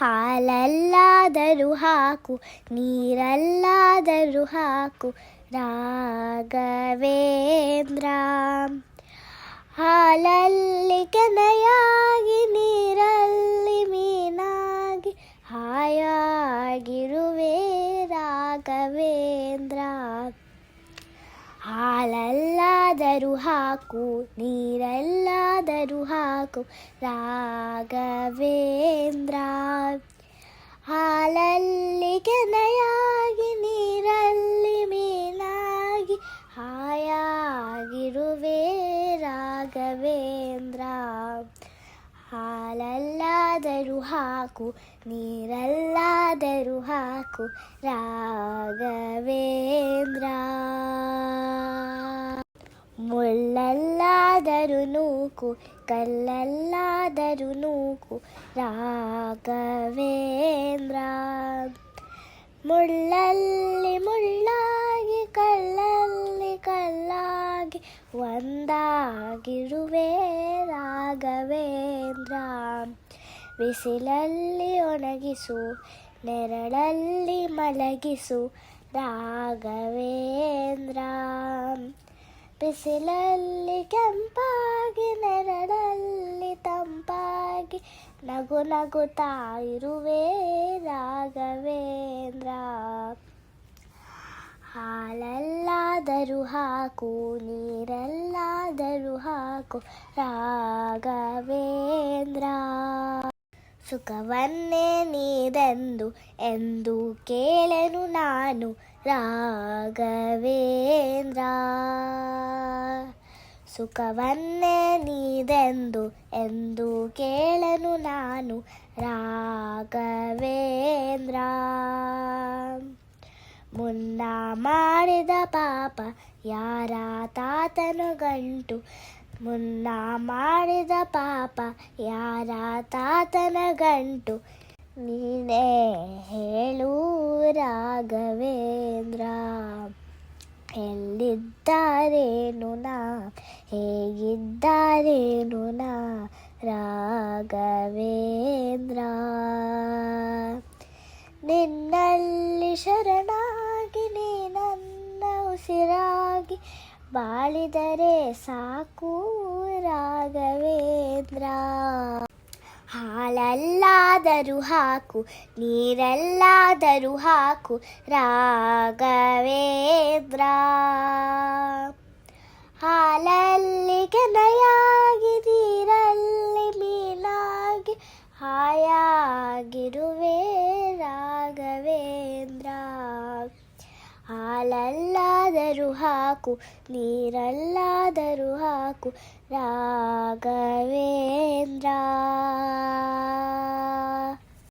ಹಾಲಲ್ಲಾದರೂ ಹಾಕು, ನೀರಲ್ಲಾದರೂ ಹಾಕು ರಾಘವೇಂದ್ರ. ಹಾಲಲ್ಲಿ ಕೆನೆಯಾಗಿ, ನೀರಲ್ಲಿ ಮೀನಾಗಿ ಹಾಯಾಗಿರುವೆ ರಾಘವೇಂದ್ರ. ಹಾಲಲ್ಲಾದರೂ ಹಾಕು, ನೀರಲ್ಲಾದರೂ ಹಾಕು ರಾಘವೇಂದ್ರ. ಹಾಲಲ್ಲಿ ಕೆನೆಯಾಗಿ, ನೀರಲ್ಲಿ ಮೀನಾಗಿ ಹಾಯಾಗಿರುವೆ ರಾಘವೇಂದ್ರ. ಹಾಲಲ್ಲಾದರೂ ಹಾಕು, ನೀರಲ್ಲಾದರೂ ಹಾಕು ರಾಘವೇಂದ್ರ. ಮುಳ್ಳಲ್ಲಾದರೂ ನೂಕು, ಕಲ್ಲಲ್ಲಾದರೂ ನೂಕು ರಾಘವೇಂದ್ರ. ಮುಳ್ಳಲ್ಲಿ ಮುಳ್ಳಾಗಿ, ಕಲ್ಲಲ್ಲಿ ಕಲ್ಲಾಗಿ ಒಂದಾಗಿರುವೆ ರಾಘವೇಂದ್ರ. ಬಿಸಿಲಲ್ಲಿ ಒಣಗಿಸು, ನೆರಳಲ್ಲಿ ಮಲಗಿಸು ರಾಘವೇಂದ್ರ. ಬಿಸಿಲಲ್ಲಿ ಕೆಂಪಾಗಿ, ನೆರಳಲ್ಲಿ ತಂಪಾಗಿ ನಗು ನಗುತ್ತಾ ಇರುವೆ ರಾಘವೇಂದ್ರ. ಹಾಲಲ್ಲಾದರೂ ಹಾಕು, ನೀರಲ್ಲಾದರೂ ಹಾಕು ರಾಘವೇಂದ್ರ. ಸುಖವನ್ನೇ ನೀಡೆಂದು ಎಂದು ಕೇಳೆನು ನಾನು ರಾಘವೇಂದ್ರ. ಸುಖವನ್ನೇ ನೀಡೆಂದು ಎಂದು ಕೇಳೆನು ನಾನು ರಾಘವೇಂದ್ರ. ಮುನ್ನ ಮಾಡಿದ ಪಾಪ ಯಾರ ತಾತನು ಗಂಟು, ಮುನ್ನ ಮಾಡಿದ ಪಾಪ ಯಾರ ತಾತನ ಗಂಟು ನೀನೇ ಹೇಳು ರಾಘವೇಂದ್ರ. ಎಲ್ಲಿದ್ದಾರೇನು ನಾ, ಹೇಗಿದ್ದಾರೇನು ನಾ ರಾಘವೇಂದ್ರ. ನಿನ್ನಲ್ಲಿ ಶರಣಾಗಿ, ನೀ ನನ್ನ ಉಸಿರಾಗಿ ಬಾಳಿದರೆ ಸಾಕು ರಾಘವೇಂದ್ರ. ಹಾಲಲ್ಲಾದರೂ ಹಾಕು, ನೀರಲ್ಲಾದರೂ ಹಾಕು ರಾಘವೇಂದ್ರ. ಹಾಲಲ್ಲಿ ಕೆನೆಯಾಗಿ, ನೀರಲ್ಲಿ ಮೀನಾಗಿ ಹಾಯಾಗಿರುವೆ ರಾಘವೇಂದ್ರ. ಹಾಲಲ್ಲಾದರೂ ಹಾಕು, ನೀರಲ್ಲಾದರೂ ಹಾಕು ರಾಘವೇಂದ್ರ.